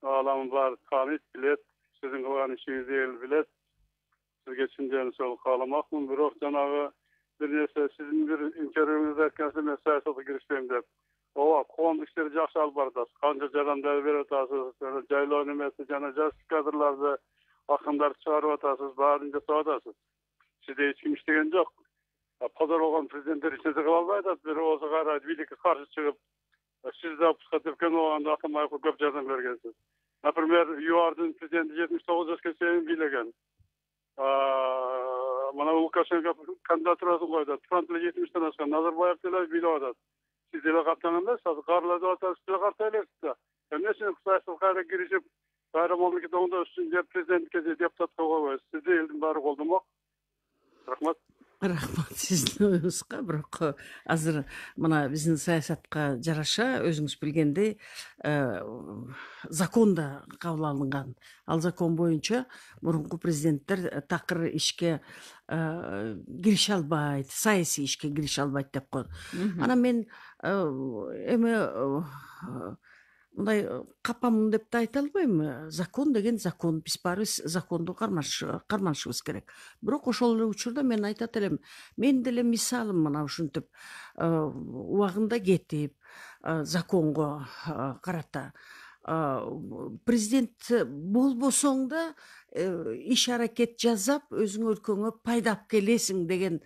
ааламы бар тааныйт, билет, сиздин кылган ишиңизди эл билет. Сизге чын жөн кааламакмын, бирок жанагы bir neyse sizin bir interviyunuzda etkense ben siyasete girişeyim de. Ova, koğumluk işleri жақсы alып бардасыз. Kanca jarandar verip atasız, jaylağı nemesi, jana jas kadrlarda akımlar çıkarıp atasız, bağırın жасап atasız. Sizde hiç kim işlegen yok. Pazar olan prezidentler içinde kılalmaydı. Bir olsa qaraydı, birlikte karşı çıkıp, siz de apısqa tepken olanda akımlar köp jardan bergensiz. Например, ЮАР'dın prezidenti 79 yaşka seyin bilegen. Mana Lukashenko kandidaturaсын koydu. Trump'la 70'ten askan. Nazarbayev tele bile adat. Siz dele kaptanında sazı karladı atasız tele kartayla. Emnesin kısayasız kayra girişip bayram oldu ki de onda üstünce prezidentlikке депутат koyuyor. Siz de elдің bari oldu mu? Rahmat. Рахмат сиздин оюңузга. Бирок азыр мына биздин саясатка жараша өзүңүз билгендей закон да кабыл алынган. Ал закон боюнча мурунку президенттер такыр ишке кирише албайт, саясий ишке кирише албайт деп койду. Анан мен эме мындай капамын деп да айта албайм. Закон деген закон. Биз баарыбыз законду карманышыбыз керек. Бирок ошол эле учурда мен айтат элем, мен деле мисалым мына ушинтип убагында кетип законго карата президент болбосоң да иш аракет жасап өзүң өлкөңө пайда алып келесиң деген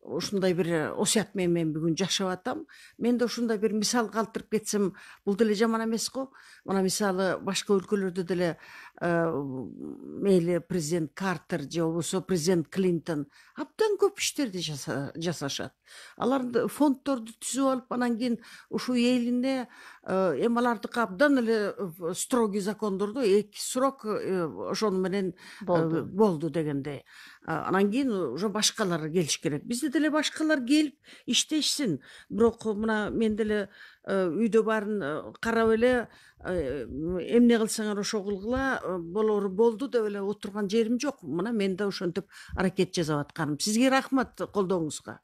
ушундай бир осуят менен мен бүгүн жашап атам. Мен да ушундай бир мисал калтырып кетсем, бул деле жаман эмес го. Мына мисалы башка өлкөлөрдө деле мейли президент Картер же болбосо президент Клинтон абдан көп иштерди жасашат. Алар фонддорду түзүп алып, анан кийин ушул элине эми алардыкы абдан эле строгий закондорду 2 срок ошону менен болду дегенде. Анан кийин уже башкалар келиш керек. Бизде деле башкалар келип иштешсин. Бирок мына мен деле үйдө баарын карап эле эмне кылсаңар ошо кылгыла, болору болду деп эле отурган жерим жок. Мына мен да ошентип аракет жасап атканым. Сизге рахмат колдооңузга.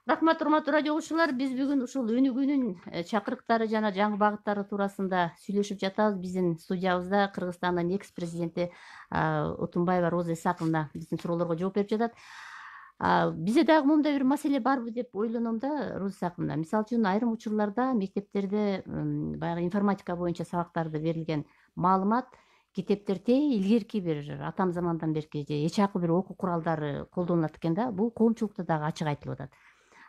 Рахмат, урматтуу радио угуучулар. Биз бүгүн ушул өнүгүүнүн чакырыктары жана жаңы багыттары туурасында сүйлөшүп жатабыз. Биздин студиябызда Кыргызстандын экс-президенти Отунбаева Роза Исаковна биздин суроолорго жооп берип жатат. Бизде дагы мындай бир маселе барбы деп ойлоном да, Роза Исаковна. Мисалы үчүн айрым учурларда мектептерде баягы информатика боюнча сабактарда берилген маалымат китептерде илгерки бир атам замандан берки же эчакы бир окуу куралдары колдонулат экен да. Бул коомчулукта дагы ачык айтылып атат.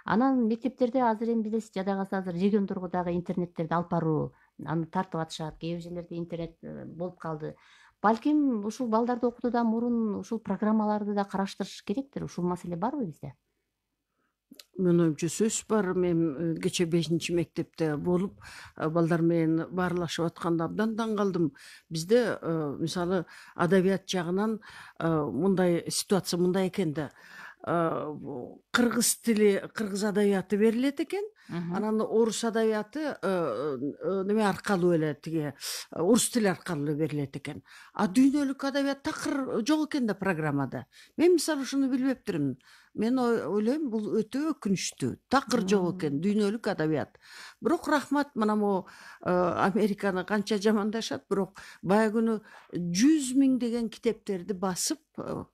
Анан мектептерде азыр эми билесиз, жадагасы азыр региондорго дагы интернеттерди алып баруу, аны тартып атышат. Кээ бир жерлерде интернет болуп калды. Балким ушул балдарды окутуудан мурун ушул программаларды да караштырыш керектир. Ушул маселе барбы бизде? Мен оюмча сөз бар. Мен кече 5-мектепте болуп, балдар менен баарлашып атканда абдан таң калдым. Бизде мисалы адабият жагынан мындай ситуация мындай экен да. Кыргыз тили, кыргыз адабияты берилет экен. Анан орус адабияты неме аркылуу эле тиги орус тили аркылуу берилет экен. А дүйнөлүк адабият такыр жок экен да программада. Мен мисалы ушуну билбептирмин. Мен ойлойм, бул өтө өкүнүчтүү. Такыр жок экен дүйнөлүк адабият. Бирок рахмат, мына могу Американы канча жамандашат, бирок бая күнү 100 000 деген китептерди басып,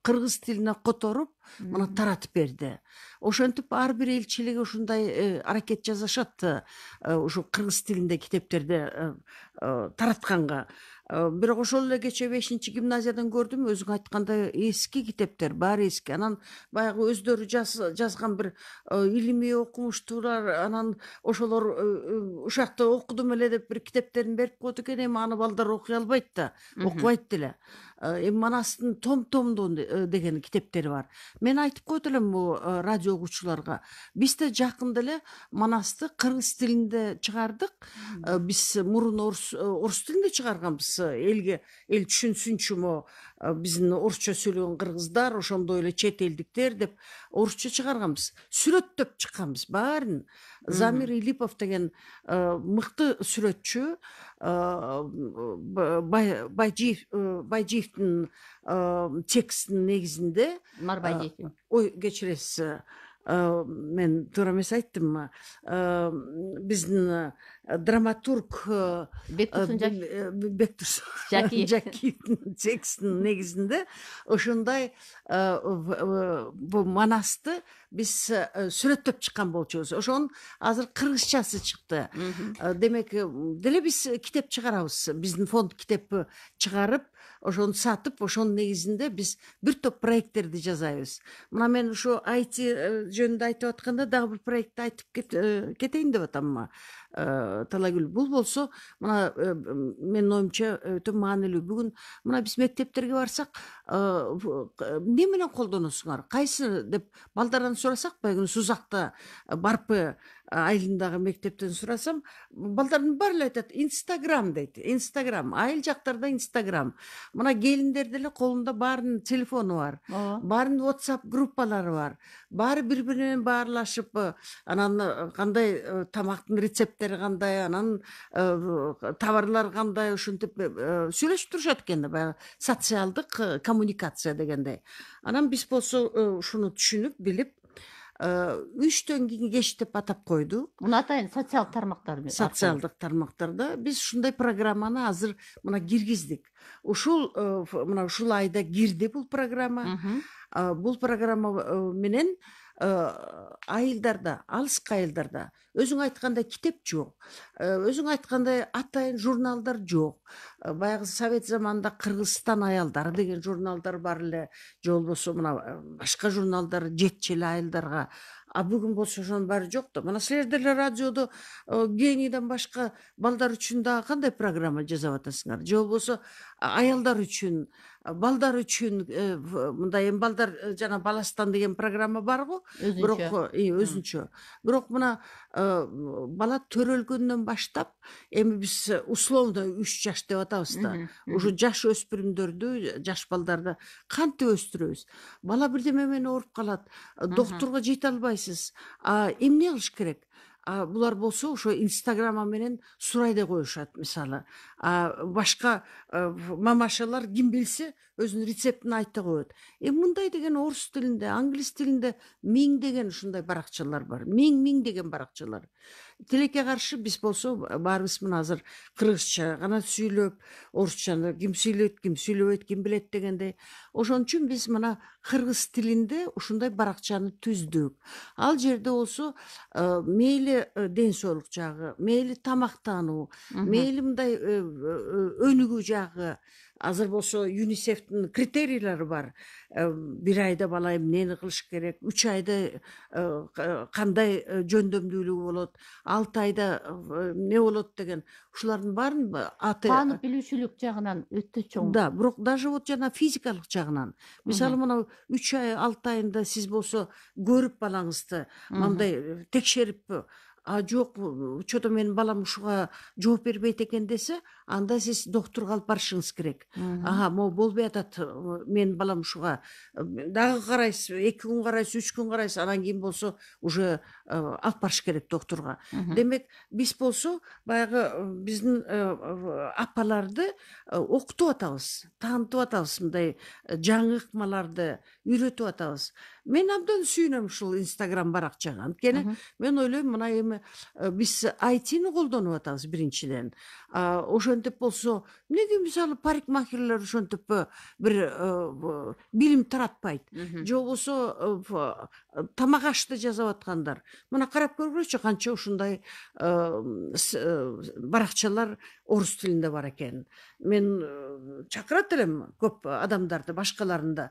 кыргыз тилине которуп, мына таратып берди. Ошентип ар бир элчилик ушундай аракет жасашат, ушу кыргыз тилинде китептерди таратканга. бирок ошол эле кече 5-гимназиядан көрдүм, өзүң айткандай эски китептер, баары эски. Анан баягы өздөрү жазган бир илимий окумуштуулар, анан ошолор ушакта окудум эле деп бир китептерин берип коет экен, эми аны балдар окуй албайт да, окубайт деле. Эми Манастын том деген китептери бар. Мен айтып койт элем бул радио угуучуларга. Биз да жакында эле Манасты кыргыз тилинде чыгардык. Биз мурун орус тилинде чыгарганбыз. Элге эл түшүнсүнчү мо биздин орусча сүйлөгөн кыргыздар, ошондой эле чет элдиктер деп орусча чыгарганбыз. Сүрөттөп чыкканбыз баарын. Замир Илипов деген мыкты сүрөтчү, Байжиевдин текстинин негизинде, Марбайдеевдин. ой кечиресиз, мен туура эмес айттым. Биздин драматург Бектурсун Жакиевдин текстинин негизинде ошондой бул Манасты биз сүрөттөп чыккан болчубуз. Ошонун азыр кыргызчасы чыкты. Демек деле биз китеп чыгарабыз. Биздин фонд китеп чыгарып, ошону сатып, ошонун негизинде биз бир топ проекттерди жасайбыз. Мына мен ушу IT жөнүндө айтып атканда дагы бир проектти айтып кетейин деп атам. Талайгүл, бул болсо мына менин оюмча өтө маанилүү. Бүгүн мына биз мектептерге барсак, эмне менен колдоносуңар, кайсы деп балдардан сурасак, баягы Сузакта Барпы айылындагы мектептен сурасам, балдардын баары эле айтат, Инстаграм дейт. Инстаграм, айыл жактарда Инстаграм. Мына келиндер деле колунда баарынын телефону бар. Баарынын WhatsApp группалары бар. Баары бири-бири менен баарлашып, анан кандай тамактын рецепттери кандай, анан товарлар кандай, ушинтип сүйлөшүп турушат экен да, баягы социалдык коммуникация дегендей. Анан биз болсо ушуну түшүнүп, билип, 3төн кийин кеч деп атап койдук. Муну атайын социалдык тармактар. Социалдык тармактарда биз ушундай программаны азыр мына киргиздик. Ушул мына ушул айда кирди бул программа. Бул программа менен айылдарда, алыскы айылдарда өзүң айткандай китеп жок. Өзүң айткандай атайын журналдар жок. Баягы Совет заманында Кыргызстан аялдары деген журналдар бар эле, же болбосо мына башка журналдар жетчү эле айылдарга. А бүгүн болсо ошонун баары жок да. Мына силер деле радиодо генийден башка балдар үчүн дагы кандай программа жасап атасыңар? Же болбосо аялдар үчүн, балдар үчүн, мындай эми балдар жана Баластан деген программа бар го. Бирок өзүнчө. Бирок мына бала төрөлгөндөн баштап, эми биз условно 3 жаш деп атабыз да. Ушу жаш өспүрүмдөрдү, жаш балдарды кантип өстүрөбүз? Бала бирдеме менен ооруп калат, доктурга жете албайсыз. Эмне кылыш керек? Булар болсо ошо Инстаграма менен сурай да коюшат, мисалы. Башка мамашалар ким билсе өзүнүн рецептин айта коет. Мындай деген орус тилинде, англис тилинде 1000 деген ушундай баракчалар бар. 1000 деген баракчалар. Тилекке каршы биз болсо баарыбыз мына азыр кыргызча гана сүйлөп, орусчаны ким сүйлөйт, ким сүйлөбөйт, ким билет дегендей. Ошон үчүн биз мына кыргыз тилинде ушундай баракчаны түздүк. Ал жерде болсо мейли ден соолук жагы, мейли тамактануу, мейли мындай өнүгүү жагы. Азыр болсо ЮНИСЕФтин критерийлери бар. 1 айда бала эмнени кылыш керек, 3 айда кандай жөндөмдүүлүгү болот, 6 айда эмне болот деген. Ушулардын баарын таанып билүүчүлүк жагынан өтө чоң. Да, бирок даже вот жана физикалык жагынан. Мисалы мына 3 ай, 6 айында сиз болсо көрүп балаңызды, мындай текшерип, жок, чото менин балам ушуга жооп бербейт экен десе, анда сиз доктурга алып барышыңыз керек. Могу болбой атат, менин балам ушуга дагы карайсыз, 2 күн карайсыз, 3 күн карайсыз, анан кийин болсо уже алып барыш керек доктурга. Демек, биз болсо баягы биздин апаларды окутуп атабыз, таанытып атабыз, мындай жаңы ыкмаларды үйрөтүп атабыз. Мен абдан сүйүнөм ушул Инстаграм баракчага. Анткени мен ойлойм, мына эми биз IT-ни колдонуп атабыз биринчиден. Ошентип болсо, эмнеге мисалы парикмахерлер ошентип бир билим таратпайт? Же болбосо тамак ашты жасап аткандар. Мына карап көргүлөчү, канча ушундай баракчалар орус тилинде бар экен. Мен чакырат элем көп адамдарды башкаларында.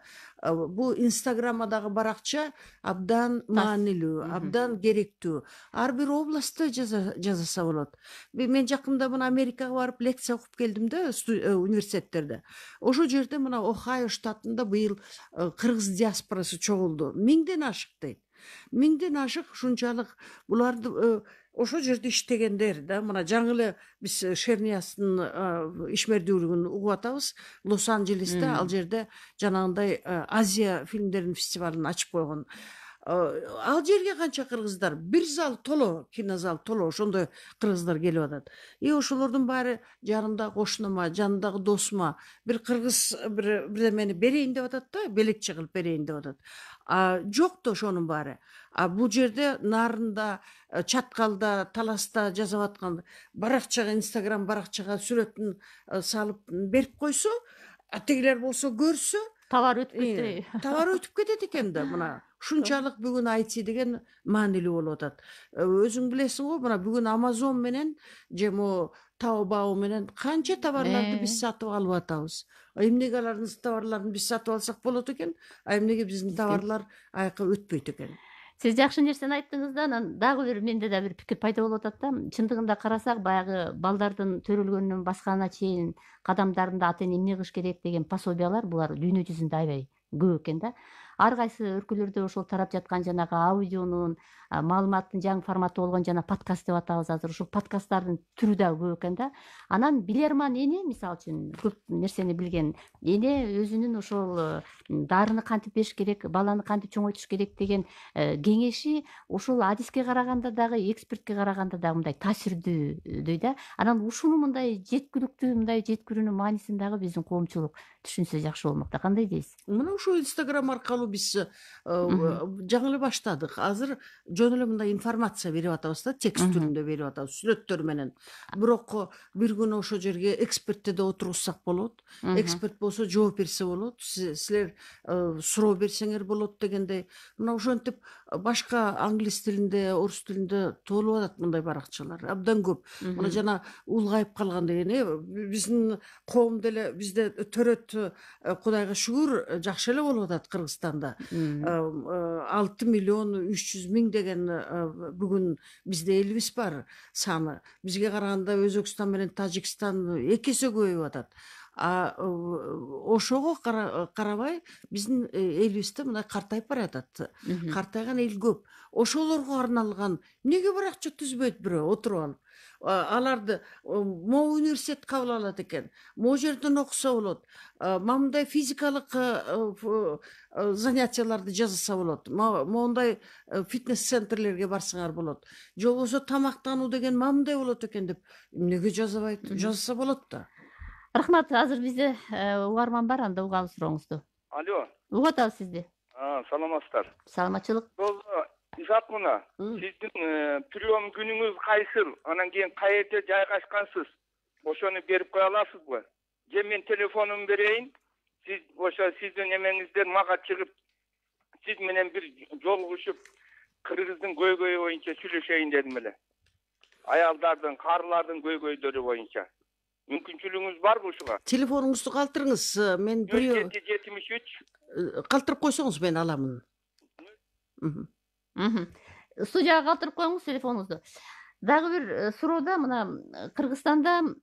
Бул Инстаграмдагы баракча абдан маанилүү, абдан керектүү. Ар бир областта жазаса болот. Мен жакында мына Америкага барып лекция окуп келдим да, университеттерде. Ошол жерде мына Ohio штатында быйыл кыргыз диаспорасы чогулду. 1000ден ашык дейт. 1000ден ашык ушунчалык буларды ошол жерде иштегендер да. Мына жаңы эле биз Шерниястын ишмердүүлүгүн угуп атабыз. Лос-Анджелесте ал жерде жанагындай Азия фильмдеринин фестивалын ачып койгон. Ал жерге канча кыргыздар, бир зал толо, кинозал толо, ошондой кыргыздар келип атат. Ошолордун баары жанымдагы кошунума, жанымдагы досума бир кыргыз бирдемени берейин деп атат да, белекчи кылып берейин деп атат. Жок да ошонун баары. Бул жерде Нарында, Чаткалда, Таласта жазып аткан баракчага, Инстаграм баракчага сүрөтүн салып берип койсо, тегилер болсо көрсө, товар өтүп кетти. Товар өтүп кетет экен да. Мына ушунчалык бүгүн IT деген маанилүү болуп атат. Өзүң билесиң го, мына бүгүн Amazon менен же мо Taobao менен канча товарларды биз сатып алып атабыз. Эмнеге алардын товарларын биз сатып алсак болот экен, эмнеге биздин товарлар айкы өтпөйт экен? Сиз жакшы нерсени айттыңыз да, анан дагы бир менде да бир пикир пайда болуп атат да. Чындыгында карасак, баягы балдардын төрөлгөнүнөн башкана чейин кадамдарында ата эне эмне кылыш керек деген пособиялар булар дүйнө жүзүндө аябай көп экен да. Ар кайсы өлкөлөрдө ошол тарап жаткан жанагы аудионун, маалыматтын жаңы форматы болгон жана подкаст деп атабыз азыр. Ушул подкасттардын түрү да көп экен да. Анан билерман эне, мисалы үчүн, көп нерсени билген эне өзүнүн ошол дарыны кантип бериш керек, баланы кантип чоңойтуш керек деген кеңеши ошол адиске караганда дагы, экспертке караганда дагы мындай таасирдүү да. Анан ушуну мындай жеткиликтүү, мындай жеткирүүнүн маанисин дагы биздин коомчулук түшүнсө жакшы болмок да. Кандай дейсиз? Мына ушул Инстаграм аркылуу биз жаңы эле баштадык. Азыр жөн эле мындай информация берип атабыз да, текст түрүндө берип атабыз, сүрөттөр менен. Бирок бир күнү ошол жерге экспертти да отургузсак болот. Эксперт болсо жооп берсе болот. Силер суроо берсеңер болот дегендей. Мына ошентип башка англис тилинде, орус тилинде толуп атат мындай баракчалар. Абдан көп. Мына жана улгайып калган деген, биздин коом деле бизде төрөт, Кудайга шүгүр, жакшы эле болуп атат Кыргызстанда. 6 миллион 300 миң деген бүгүн бизде элибиз бар саны. Бизге караганда Өзбекстан менен Тажикстан 2 эсе көбөйүп атат. Ошого карабай биздин элибизде мындай картайып баратат. Картайган эл көп. Ошолорго арналган эмнеге бир акча түзбөйт бирөө отуруп алып? Аларды могу университет кабыл алат экен, могу жерден окуса болот, мындай физикалык занятияларды жасаса болот, моундай фитнес-центрлерге барсаңар болот, же болбосо тамактануу деген мындай болот экен деп эмнеге жазабайт? Жазса болот да. Рахмат, азыр бизде угарман бар, анда угалы сурооңузду. Алло. Угуп атабыз сизди. Саламатсыздар. Саламатчылык. Исаат мына, сиздин прием күнүңүз кайсыл? Анан кийин каерде жайгашкансыз? Ошону берип кое аласызбы? Же мен телефонумду берейин? Сиз ошо сиздин эмеңизден мага чыгып, сиз менен бир жолугушуп, кыргыздын көйгөйү боюнча сүйлөшөйүн дедим эле. Аялдардын, карылардын көйгөйлөрү боюнча. Мүмкүнчүлүгүңүз барбы ушуга? Телефонуңузду калтырыңыз, мен 773 калтырып койсоңуз мен аламын. Студияга калтырып коюңуз телефонуңузду. Дагы бир суроода, мына Кыргызстанда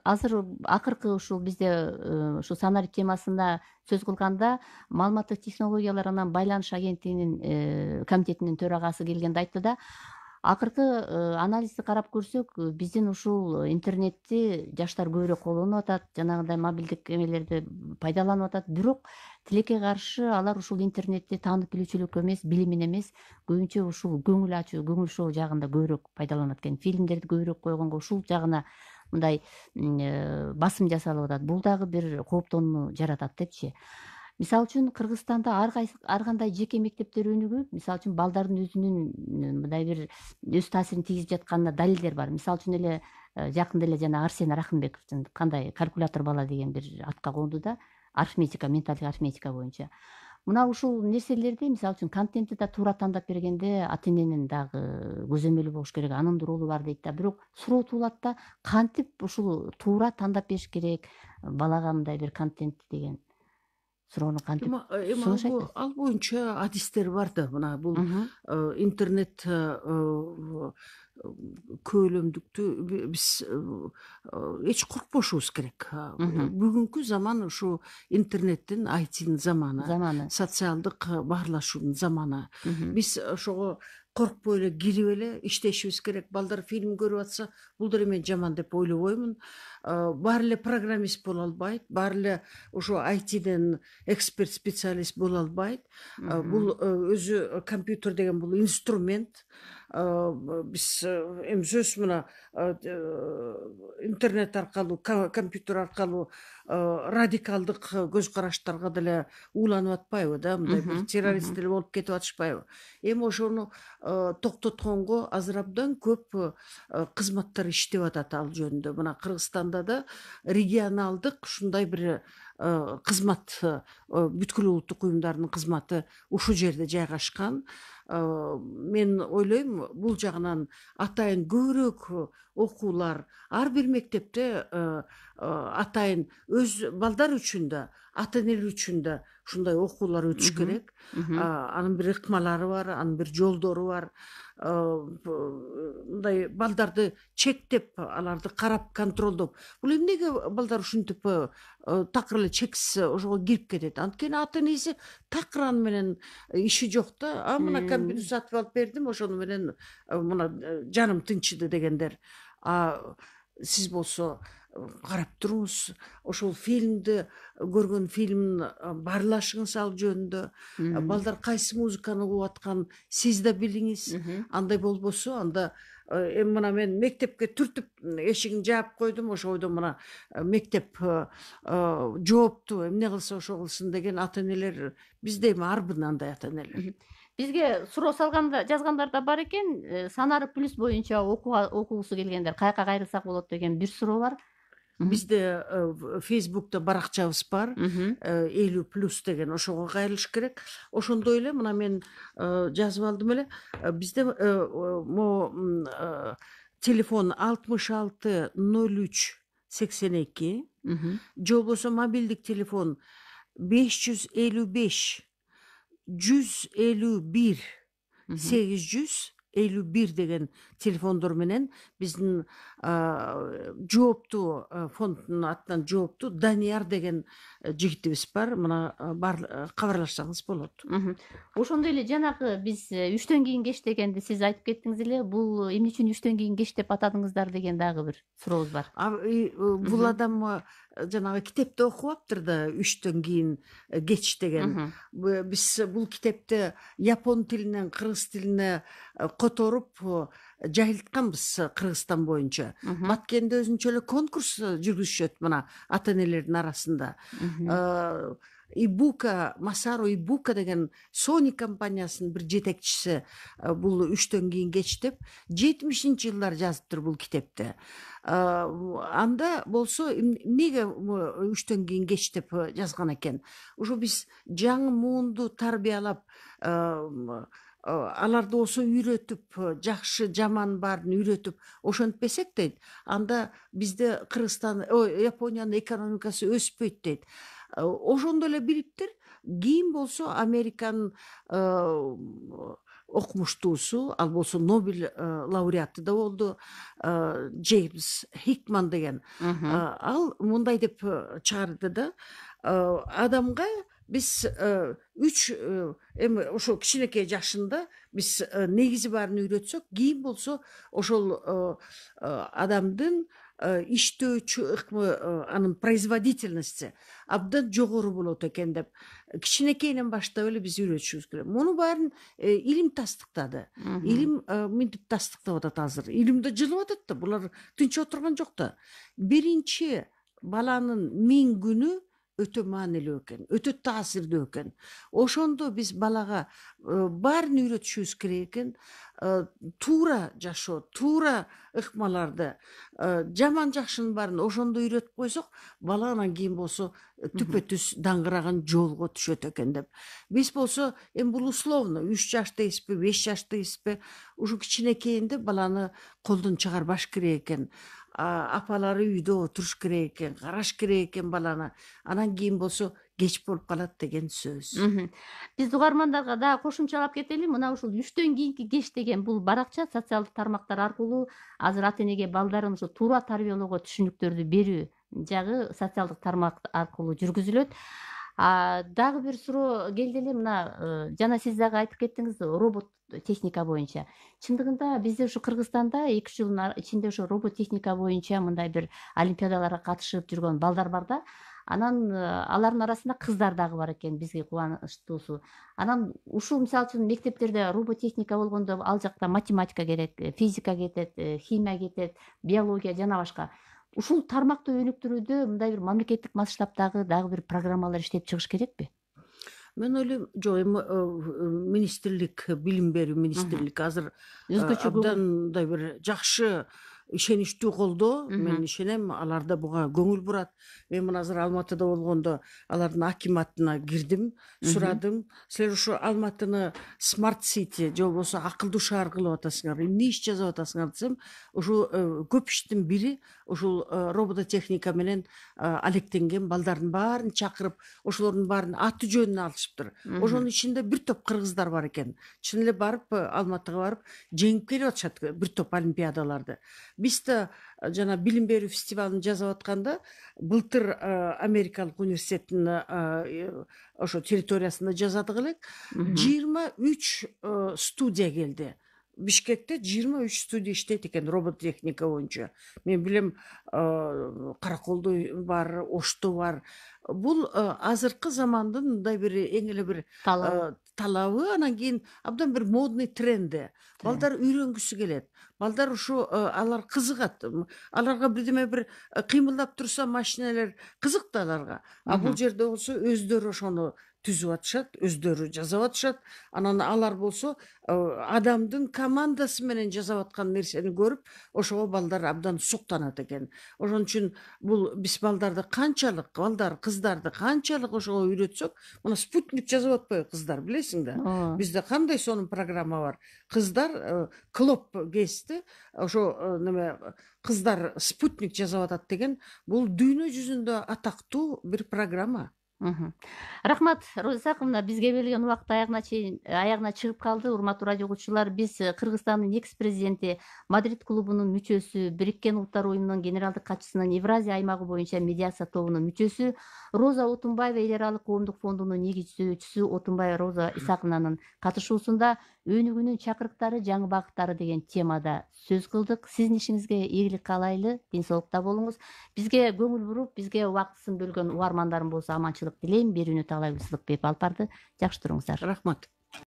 азыр акыркы ушул бизде ушул санарип темасында сөз кылганда маалыматтык технологиялар анан байланыш агенттигинин комитетинин төрагасы келгенде айтты да, акыркы анализди карап көрсөк, биздин ушул интернетти жаштар көбүрөөк колдонуп атат, жанагындай мобилдик эмелерди пайдаланып атат. Бирок тилекке каршы алар ушул интернетти таанып билүүчүлүк эмес, билимин эмес, көбүнчө ушул көңүл ачуу, көңүл шоо жагында көбүрөөк пайдаланат экен. Фильмдерди көбүрөөк койгонго ушул жагына мындай басым жасалып атат. Бул дагы бир кооптонууну жаратат депчи. Мисалы үчүн Кыргызстанда ар кандай жеке мектептер өнүгүп, мисалы үчүн балдардын өзүнүн мындай бир өз таасирин тийгизип жатканына далилдер бар. Мисалы үчүн эле жакында эле жана Арсен Рахымбековдун кандай калькулятор бала деген бир атка конду да, арифметика, менталдык арифметика боюнча. мына ушул нерселерди мисалы үчүн контентти да туура тандап бергенде ата эненин дагы көзөмөлү болуш керек, анын да ролу бар дейт да. Бирок суроо туулат да, кантип ушул туура тандап бериш керек балага мындай бир контент деген суроону кантип сунушат? Ал боюнча адистер бар да. Мына бул интернет көөлөмдүктү биз эч коркпошубуз керек. Бүгүнкү заман ушу интернеттин, айтинин заманы, социалдык баарлашуунун заманы. Биз ошого коркпой эле кирип эле иштешибиз керек. Балдар фильм көрүп атса, бул деле мен жаман деп ойлобоймун. Баары эле программист боло албайт, баары эле ошо айтиден эксперт, специалист боло албайт. Бул өзү компьютер деген бул инструмент. Биз эми сөзсүз мына интернет аркылуу, компьютер аркылуу радикалдык көз караштарга деле ууланып атпайбы да, мындай бир террорист деле болуп кетип атышпайбы? Эми ошону токтотконго азыр абдан көп кызматтар иштеп атат ал жөнүндө. Мына Кыргызстанда да регионалдык ушундай бир кызмат, бүткүл улуттук уюмдардын кызматы ушул жерде жайгашкан. Мен ойлойм, бул жагынан атайын көбүрөөк окуулар, ар бир мектепте атайын өз балдар үчүн да, ата энелер үчүн да ушундай окуулар өтүш керек. Анын бир ыкмалары бар, анын бир жолдору бар. Мындай балдарды чектеп, аларды карап, контролдоп. Бул эмнеге балдар ушинтип такыр эле чексиз ошого кирип кетет? Анткени ата энеси такыр аны менен иши жок да. Мына компьютер сатып алып бердим, ошону менен мына жаным тынчыды дегендер. Сиз болсо карап туруңуз, ошол фильмди көргөн фильмин баарлашыңыз ал жөнүндө. Балдар кайсы музыканы угуп атканын сиз да билиңиз. Андай болбосо, анда эми мына мен мектепке түртүп эшигин жаап койдум, ошойдо мына мектеп жоопту, эмне кылса ошо кылсын деген ата энелер бизде эми арбын андай ата энелер. Бизге суроо жазгандар да бар экен. Санары плюс боюнча окугусу келгендер каяка кайрылсак болот деген бир суроо бар. Бизде Facebook'та баракчабыз бар, 50+ деген, ошого кайрылыш керек. Ошондой эле мына мен жазып алдым эле. Бизде телефон 66 03 82, же болбосо мобилдик телефон 555 151 851 деген телефондор менен биздин жооптуу фонддун атынан жооптуу Данияр деген жигитибиз бар. Мына кабарлашсаңыз болот. Ошондой эле жанагы биз 3төн кийин кеч дегенди сиз айтып кеттиңиз эле. Бул эмне үчүн 3төн кийин кеч деп атадыңыздар деген дагы бир сурообуз бар. Бул адам жанагы китепте окуп аптыр да, 3төн кийин кеч деген. Биз бул китепти япон тилинен кыргыз тилине которуп жайылтканбыз Кыргызстан боюнча. Баткенде өзүнчө эле конкурс жүргүзүшөт мына ата энелердин арасында. Ибука, Масару Ибука деген Sony компаниясынын бир жетекчиси бул 3төн кийин кеч деп 70-жылдар жазыптыр бул китепте. Анда болсо эмнеге 3төн кийин кеч деп жазган экен? Ушу биз жаңы муунду тарбиялап, аларды осо үйрөтүп, жакшы жаман баарын үйрөтүп ошентпесек дейт, анда бизде Япониянын экономикасы өспөйт дейт. Ошондой эле бириптир. Кийин болсо Американын окумуштуусу, ал болсо Нобель лауреаты да болду, Джеймс Хикман деген. Ал мындай деп чыгарды да, адамга биз эми ошо кичинекей жашында биз негизи баарын үйрөтсөк, кийин болсо ошол адамдын иштөөчү ыкмы, анын производительности абдан жогору болот экен деп кичинекейинен баштап эле биз үйрөтүшүбүз керек. Муну баарын илим тастыктады. Илим мынтип тастыктап атат азыр. Илим да жылып атат да, булар тынч отурган жок да. Биринчи баланын 1000 күнү өтө маанилүү экен, өтө таасирдүү экен. Ошондо биз балага баарын үйрөтүшүбүз керек экен. Туура жашоо, туура ыкмаларды, жаман жакшынын баарын ошондо үйрөтүп койсок, бала анан кийин болсо түпө түз даңгыраган жолго түшөт экен деп. Биз болсо эми бул условно 3 жаш дейсизби, 5 жаш дейсизби, ушу кичинекейинде баланы колдон чыгарбаш керек экен. Апалары үйдө отуруш керек экен, караш керек экен баланы. Анан кийин болсо кеч болуп калат деген сөз. Биз угармандарга да кошумчалап кетели. Мына ушул 3төн кийинки кеш деген бул баракча социалдык тармактар аркылуу азыр ата энеге балдарын ушу туура тарбиялоого түшүнүктөрдү берүү жагы социалдык тармак аркылуу жүргүзүлөт. Дагы бир суроо келди эле, мына жана сиз дагы айтып кеттиңиз робот техника боюнча. Чындыгында бизде ушу Кыргызстанда 2 жылдын ичинде ошо робот техника боюнча мындай бир олимпиадаларга катышып жүргөн балдар бар да. Анан алардын арасында кыздар дагы бар экен, бизге кубанычтуусу. Анан ушул мисалы үчүн мектептерде роботехника болгондо ал жакта математика керек, физика кетет, химия кетет, биология жана башка. Ушул тармакты өнүктүрүүдө мындай бир мамлекеттик масштабтагы дагы бир программалар иштеп чыгыш керекпи? Мен ойлойм, жок, эми министрлик, билим берүү министрлик азыр Өзгөчө абдан бир жакшы ишеничтүү колдоо. Мен ишенем, алар да буга көңүл бурат. Мен мына азыр Алматыда болгондо алардын акиматына кирдим, сурадым. Силер ушу Алматыны смарт сити же болбосо акылдуу шаар кылып атасыңар, эмне иш жасап атасыңар десем, ушул көп иштин бири ушул робототехника менен алектенген балдардын баарын чакырып, ошолордун баарын аты жөнүн алышыптыр. Ошонун ичинде бир топ кыргыздар бар экен. Чын эле барып Алматыга барып жеңип келип атышат бир топ олимпиадаларды. Биз да жана билим берүү фестивалын жасап атканда былтыр Америкалык университеттин ошо территориясында жасадык элек. 23 студия келди. Бишкекте 23 студия иштейт экен робототехника боюнча. Мен билем, Караколдо бар, Ошто бар. Бул азыркы замандын мындай бир эң эле бир талабы, анан кийин абдан бир модный тренди. Балдар үйрөнгүсү келет. Балдар ушу алар кызыгат. Аларга бирдеме бир кыймылдап турса машиналар кызык да аларга. Бул жерде болсо өздөрү ошону түзүп атышат, өздөрү жасап атышат. Анан алар болсо адамдын командасы менен жасап аткан нерсени көрүп, ошого балдар абдан суктанат экен. Ошон үчүн бул биз балдарды канчалык, кыздарды канчалык ошого үйрөтсөк, мына спутник жасап атпайбы кыздар, билесиң да? Бизде кандай сонун программа бар. Кыздар клоп кести, ошо неме кыздар спутник жасап атат деген, бул дүйнө жүзүндө атактуу бир программа. Рахмат, Роза Исаковна, бизге берилген убакыт аягына чыгып калды. Урматтуу радио угуучулар, биз Кыргызстандын экс-президенти, Мадрид клубунун мүчөсү, Бириккен Улуттар уюмунун генералдык катчысынын Евразия аймагы боюнча медиация тобунун мүчөсү, Роза Отунбаева эл аралык коомдук фондунун негизчүсү Отунбаева Роза Исаковнанын катышуусунда өнүгүүнүн чакырыктары, жаңы багыттары деген темада сөз кылдык. Сиздин ишиңизге ийгилик каалайлы, ден соолукта болуңуз. Бизге көңүл буруп, бизге убактысын бөлгөн угармандарым болсо аманчылык тилейм. Берүүнү Таалай Гүлсыздыкбеков алып барды. Жакшы туруңуздар. Рахмат.